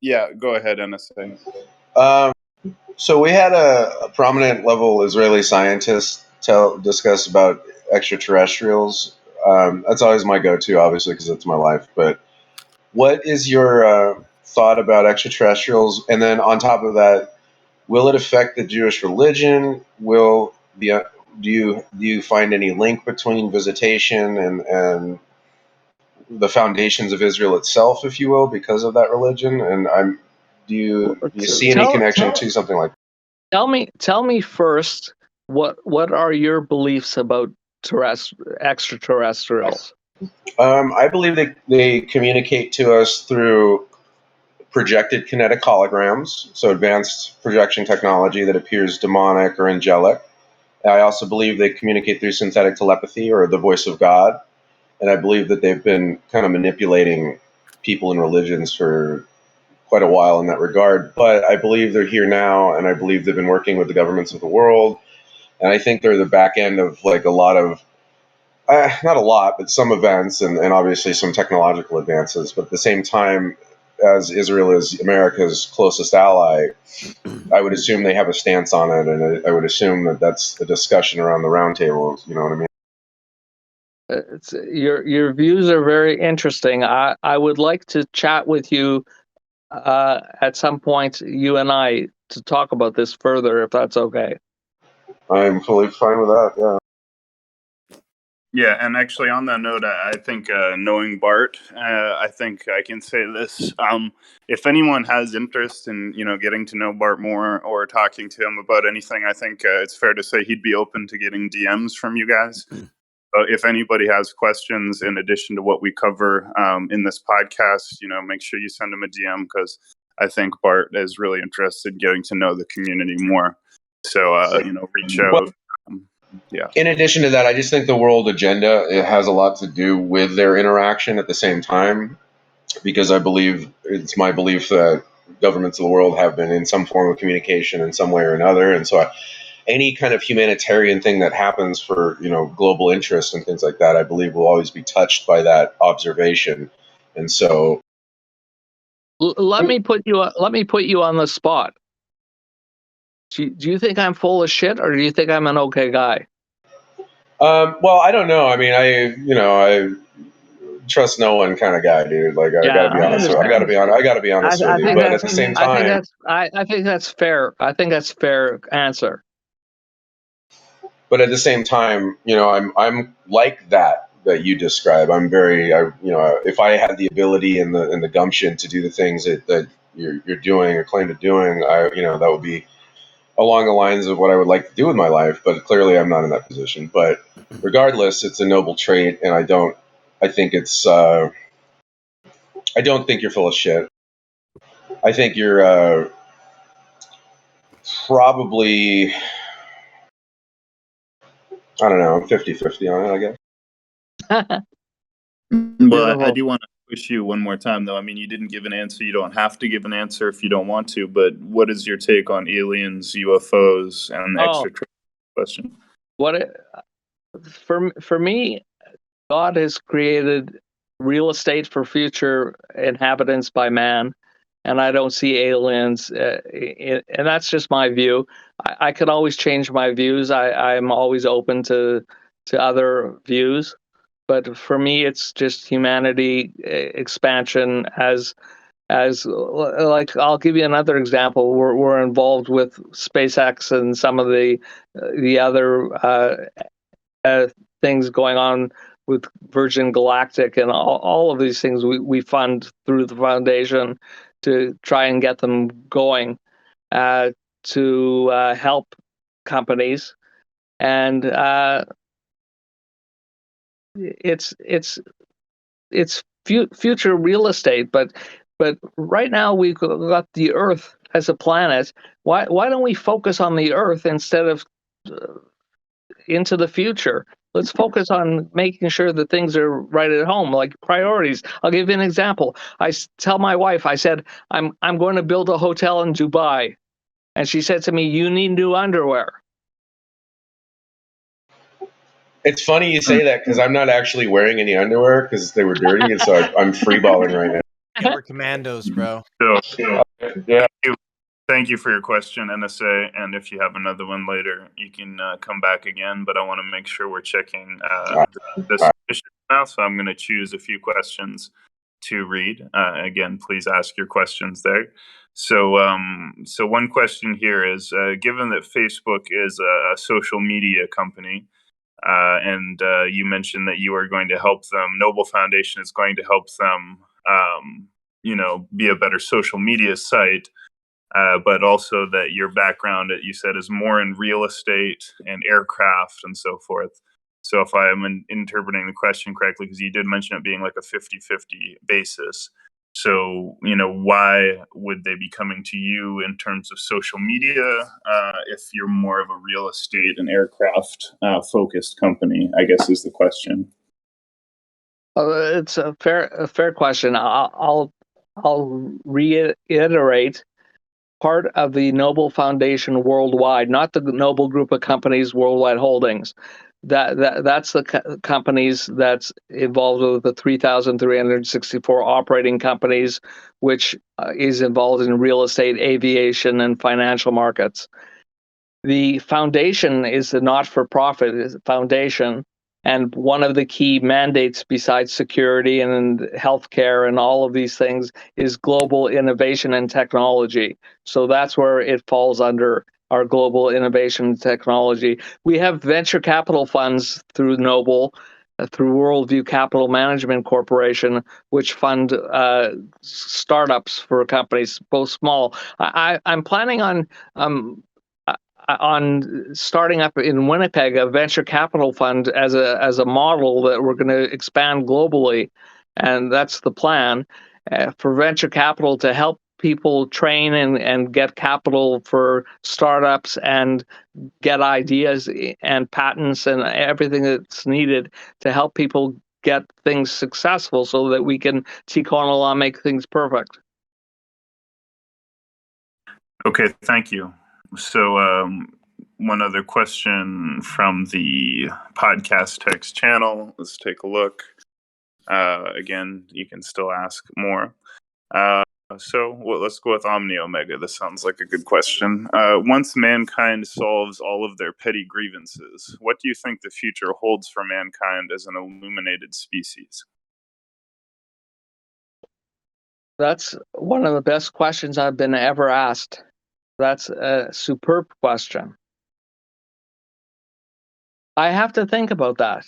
Yeah, go ahead, NSA. So we had a prominent level Israeli scientist discuss about extraterrestrials. That's always my go-to, obviously, because it's my life. But what is your thought about extraterrestrials? And then on top of that, will it affect the Jewish religion? Do you find any link between visitation and the foundations of Israel itself, if you will, because of that religion? And do you see any connection to something like that? Tell me first, what are your beliefs about extraterrestrials? I believe they communicate to us through projected kinetic holograms, so advanced projection technology that appears demonic or angelic. I also believe they communicate through synthetic telepathy or the voice of God. And I believe that they've been kind of manipulating people and religions for quite a while in that regard. But I believe they're here now, and I believe they've been working with the governments of the world. And I think they're the back end of like a lot of, not a lot, but some events and obviously some technological advances. But at the same time, as Israel is America's closest ally, I would assume they have a stance on it, and I would assume that that's the discussion around the roundtable. You know what I mean? Your views are very interesting. I would like to chat with you at some point, you and I, to talk about this further, if that's okay. I'm fully fine with that. Yeah. Yeah, and actually on that note, I think knowing Bart, I think I can say this. If anyone has interest in, getting to know Bart more or talking to him about anything, I think it's fair to say he'd be open to getting DMs from you guys. If anybody has questions in addition to what we cover in this podcast, make sure you send him a DM, because I think Bart is really interested in getting to know the community more. So, reach out. Yeah. In addition to that, I just think the world agenda, it has a lot to do with their interaction at the same time, because it's my belief that governments of the world have been in some form of communication in some way or another. And so any kind of humanitarian thing that happens for, global interest and things like that, I believe will always be touched by that observation. And so, Let me put you on the spot. Do you think I'm full of shit, or do you think I'm an okay guy? well, I don't know. I mean, I trust no one kind of guy, dude. Like, I Yeah, gotta be I honest. I gotta understand. be honest. I gotta be honest with I you. think But that at the same I think time, that's fair. I think that's fair answer. I'm like that you describe. I'm very, if I had the ability and the gumption to do the things that you're doing or claim to doing, that would be along the lines of what I would like to do with my life. But clearly, I'm not in that position. But regardless, it's a noble trait, and I think it's, I don't think you're full of shit. I think you're probably, I don't know, 50-50 on it, I guess. Well, I Beautiful. do want to push you one more time, though. I mean, you didn't give an answer. You don't have to give an answer if you don't want to. But what is your take on aliens, UFOs, and the extraterrestrial question? For me, God has created real estate for future inhabitants by man, and I don't see aliens. And that's just my view. I could always change my views. I'm always open to other views, but for me, it's just humanity expansion as like I'll give you another example. We're involved with SpaceX and some of the other things going on with Virgin Galactic and all of these things we fund through the foundation to try and get them going to help companies. And it's future real estate, but right now we've got the Earth as a planet. Why don't we focus on the Earth instead of into the future? Let's focus on making sure that things are right at home, like priorities. I'll give you an example. I tell my wife, I said, I'm going to build a hotel in Dubai. And she said to me, you need new underwear. It's funny you say that because I'm not actually wearing any underwear because they were dirty, and so I'm freeballing right now. Yeah, we're commandos, bro. So, Yeah. thank you for your question, NSA. And if you have another one later, you can come back again. But I want to make sure we're checking this issue now. So I'm going to choose a few questions to read. Again, please ask your questions there. So one question here is, given that Facebook is a social media company, and you mentioned that you are going to help them, Noble Foundation is going to help them, be a better social media site, but also that your background, you said, is more in real estate and aircraft and so forth. So if I'm interpreting the question correctly, because you did mention it being like a 50-50 basis. So, why would they be coming to you in terms of social media if you're more of a real estate and aircraft focused company, I guess is the question. It's a fair question. I'll reiterate. Part of the Noble Foundation worldwide, not the Noble Group of Companies Worldwide Holdings. That's the companies that's involved with the 3,364 operating companies, which is involved in real estate, aviation, and financial markets. The foundation is a not-for-profit foundation, and one of the key mandates, besides security and healthcare and all of these things, is global innovation and technology. So that's where it falls under our global innovation and technology. We have venture capital funds through Noble, through Worldview Capital Management Corporation, which fund startups for companies, both small. I'm planning on starting up in Winnipeg a venture capital fund as a model that we're going to expand globally, and that's the plan for venture capital to help people train and get capital for startups and get ideas and patents and everything that's needed to help people get things successful so that we can tikkun olam, make things perfect. Okay, thank you. So one other question from the podcast text channel. Let's take a look. Again, you can still ask more. Let's go with Omni Omega. This sounds like a good question. Once mankind solves all of their petty grievances, what do you think the future holds for mankind as an illuminated species? That's one of the best questions I've been ever asked. That's a superb question. I have to think about that.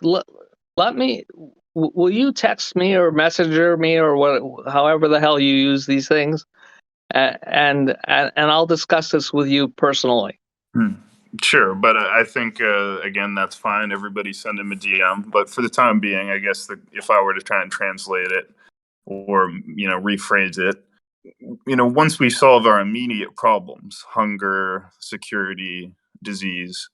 Let me. Will you text me or messenger me or however the hell you use these things, and I'll discuss this with you personally. Sure, but I think again that's fine. Everybody send him a DM. But for the time being, I guess if I were to try and translate it or rephrase it, once we solve our immediate problems, hunger, security, disease,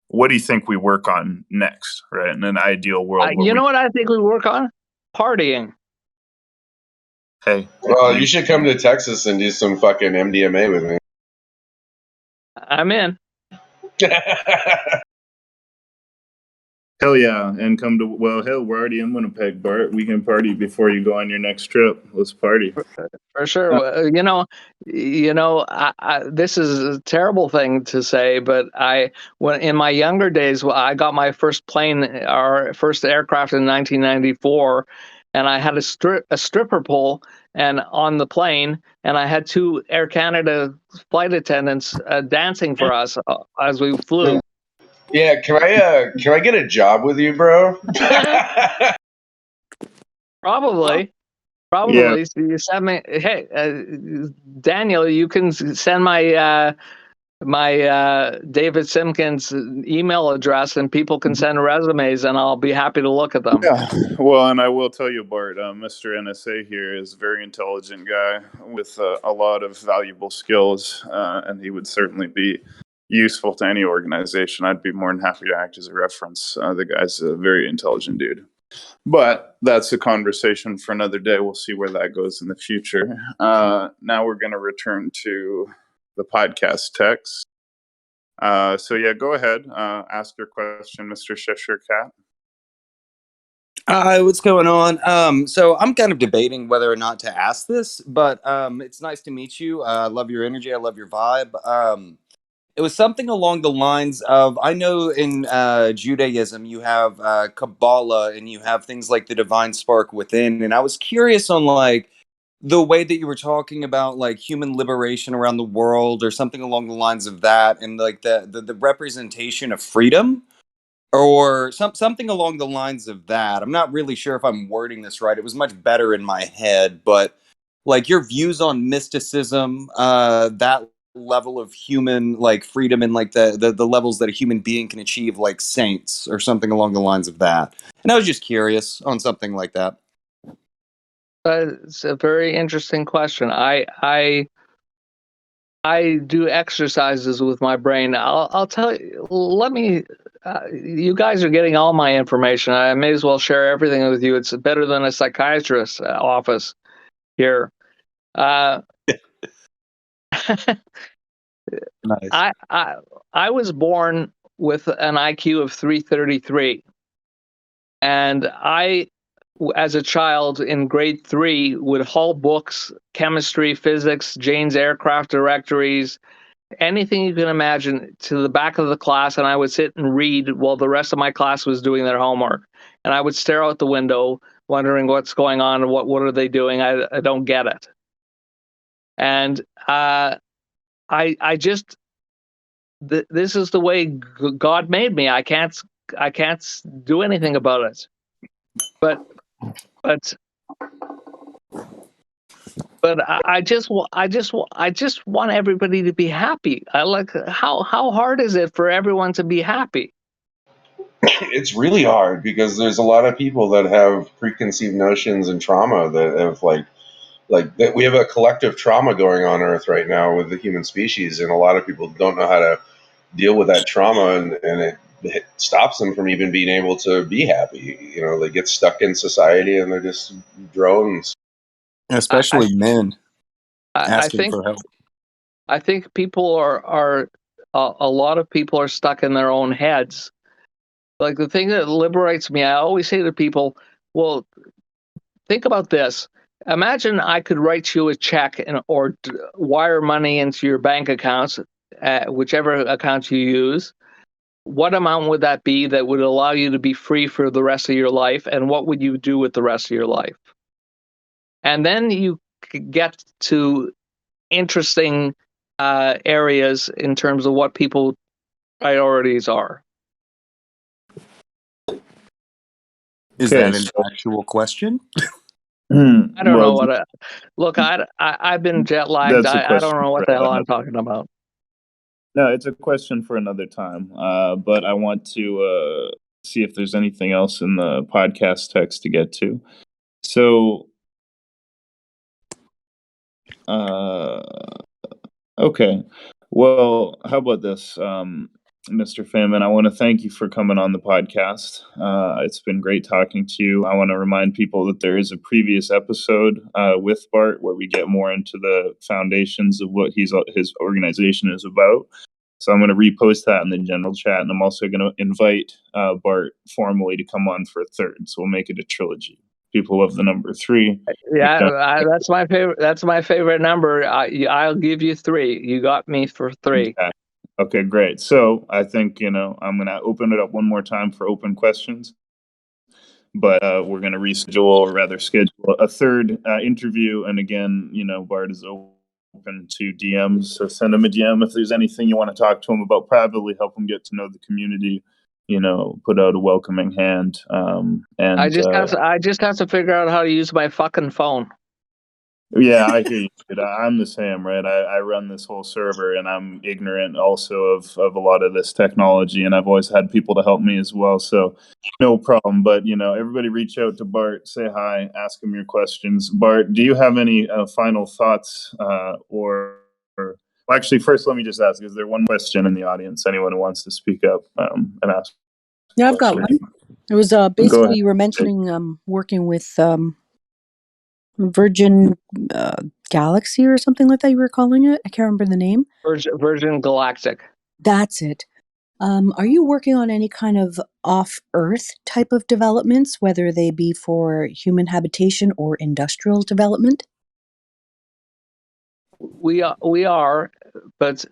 what do you think we work on next, right? In an ideal world. You know what I think we work on? Partying. Hey. Well, you should come to Texas and do some fucking MDMA with me. I'm in. Hell yeah, and come to, we're already in Winnipeg, Bart. We can party before you go on your next trip. Let's party. For sure. This is a terrible thing to say, but when in my younger days, I got my first plane, our first aircraft in 1994, and I had a stripper pole and on the plane, and I had two Air Canada flight attendants dancing for us as we flew. Yeah, can I get a job with you, bro? Probably. Yeah. So you send me, hey, Daniel, you can send my David Simpkins email address, and people can send resumes, and I'll be happy to look at them. Yeah. Well, and I will tell you, Bart, Mr. NSA here is a very intelligent guy with a lot of valuable skills, and he would certainly be useful to any organization. I'd be more than happy to act as a reference. The guy's a very intelligent dude. But that's a conversation for another day. We'll see where that goes in the future. Now we're going to return to the podcast text. So yeah, go ahead. Ask your question, Mr. Cheshire Cat. Hi, what's going on? So I'm kind of debating whether or not to ask this, but it's nice to meet you. I love your energy. I love your vibe. It was something along the lines of, I know in Judaism you have Kabbalah and you have things like the divine spark within, and I was curious on like the way that you were talking about like human liberation around the world or something along the lines of that, and like the representation of freedom or something along the lines of that. I'm not really sure if I'm wording this right. It was much better in my head, but like your views on mysticism, that level of human like freedom and like the levels that a human being can achieve, like saints or something along the lines of that. And I was just curious on something like that. It's a very interesting question. I do exercises with my brain. I'll tell you. Let me. You guys are getting all my information. I may as well share everything with you. It's better than a psychiatrist's office here. Nice. I was born with an IQ of 333, and I, as a child in grade 3, would haul books, chemistry, physics, Jane's aircraft directories, anything you can imagine, to the back of the class, and I would sit and read while the rest of my class was doing their homework. And I would stare out the window, wondering what's going on and what are they doing. I don't get it. And I just this is the way God made me. I can't do anything about it. But I just want everybody to be happy. I like how hard is it for everyone to be happy? It's really hard because there's a lot of people that have preconceived notions and trauma that have like that. We have a collective trauma going on Earth right now with the human species, and a lot of people don't know how to deal with that trauma, and it stops them from even being able to be happy. You know, they get stuck in society and they're just drones. Especially men asking I think for help. I think people are a lot of people are stuck in their own heads. Like the thing that liberates me, I always say to people, well, think about this. Imagine I could write you a check or wire money into your bank accounts, whichever account you use. What amount would that be that would allow you to be free for the rest of your life? And what would you do with the rest of your life? And then you get to interesting areas in terms of what people's priorities are. Is Okay, that an actual question? I don't know well, what. Look, I've been jet lagged. that's a I question don't know what for the hell another. I'm talking about. No, it's a question for another time. But I want to see if there's anything else in the podcast text to get to. So, okay. Well, how about this, Mr. Feynman? I want to thank you for coming on the podcast. It's been great talking to you. I want to remind people that there is a previous episode with Bart where we get more into the foundations of what his organization is about. So I'm going to repost that in the general chat, and I'm also going to invite Bart formally to come on for a third. So we'll make it a trilogy. People love the number 3. Yeah, that's my favorite. That's my favorite number. I'll give you 3. You got me for 3. Okay, great. So I think, I'm going to open it up one more time for open questions, but we're going to reschedule, or rather schedule a third interview. And again, Bart is open to DMs. So send him a DM if there's anything you want to talk to him about privately, help him get to know the community, put out a welcoming hand. And I just have to figure out how to use my fucking phone. yeah, I hear you. I'm the same, right? I run this whole server, and I'm ignorant also of a lot of this technology, and I've always had people to help me as well. So no problem. But everybody reach out to Bart, say hi, ask him your questions. Bart, do you have any final thoughts, or well, actually, first let me just ask: is there one question in the audience? Anyone who wants to speak up and ask? Yeah, I've got one. It was basically you were mentioning working with Virgin Galaxy or something like that. You were calling it. I can't remember the name. Virgin Galactic. That's it. Are you working on any kind of off-Earth type of developments, whether they be for human habitation or industrial development? We are, but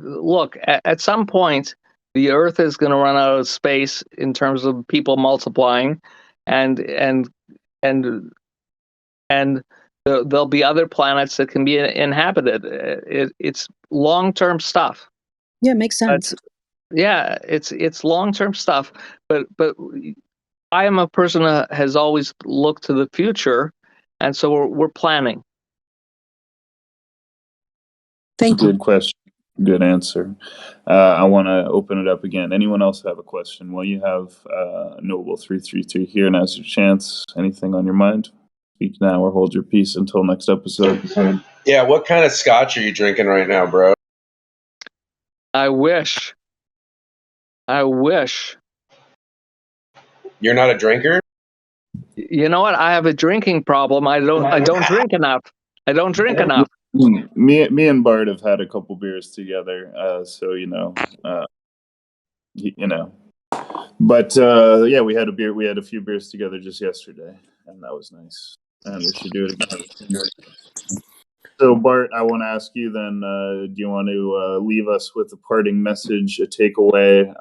look, at some point, the Earth is going to run out of space in terms of people multiplying, and there'll be other planets that can be inhabited. It's long-term stuff. Yeah, it makes sense. Yeah, it's long-term stuff. But I am a person that has always looked to the future, and so we're planning. Thank you. Good question. Good answer. I want to open it up again. Anyone else have a question? Well, you have Noble333 here. Now's your chance. Anything on your mind? Speak now or hold your peace until next episode. Yeah, what kind of scotch are you drinking right now, bro? I wish. You're not a drinker? You know what? I have a drinking problem. I don't drink enough. I don't drink enough. Me and Bart have had a couple beers together, so But yeah, we had a few beers together just yesterday, and that was nice. And we should do it again. So Bart, I want to ask you then, do you want to leave us with a parting message, a takeaway,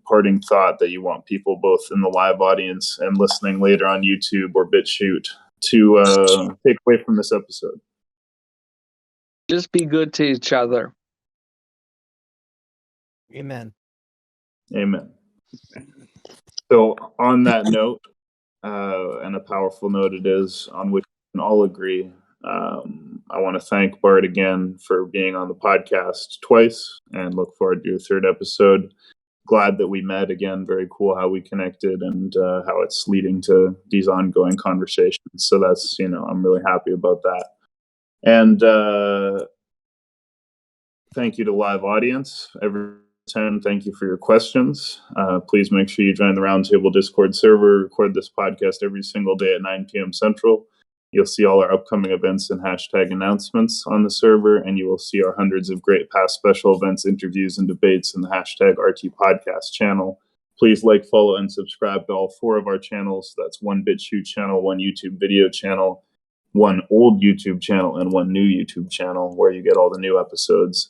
parting thought that you want people both in the live audience and listening later on YouTube or BitChute to take away from this episode? Just be good to each other. Amen. Amen. So on that note, and a powerful note it is, on which we can all agree, I want to thank Bart again for being on the podcast twice and look forward to your third episode. Glad that we met again. Very cool how we connected and how it's leading to these ongoing conversations. So that's, I'm really happy about that. And thank you to live audience. Thank you for your questions. Please make sure you join the Roundtable Discord server. Record this podcast every single day at 9 p.m. Central. You'll see all our upcoming events and hashtag announcements on the server, and you will see our hundreds of great past special events, interviews, and debates in the hashtag RT Podcast channel. Please like, follow, and subscribe to all 4 of our channels. That's one BitChute channel, one YouTube video channel, one old YouTube channel, and one new YouTube channel where you get all the new episodes.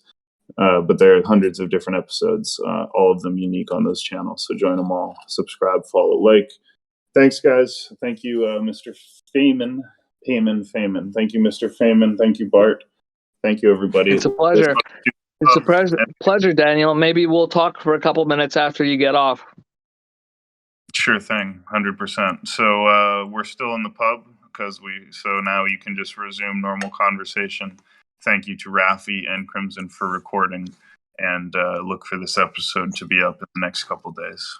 But there are hundreds of different episodes, all of them unique on those channels. So join them all. Subscribe, follow, like. Thanks, guys. Thank you, Mr. Feynman. Thank you, Mr. Feynman. Thank you, Bart. Thank you, everybody. It's a pleasure. It's a pleasure, Daniel. Maybe we'll talk for a couple minutes after you get off. Sure thing, 100%. So we're still in the pub so now you can just resume normal conversation. Thank you to Rafi and Crimson for recording, and look for this episode to be up in the next couple days.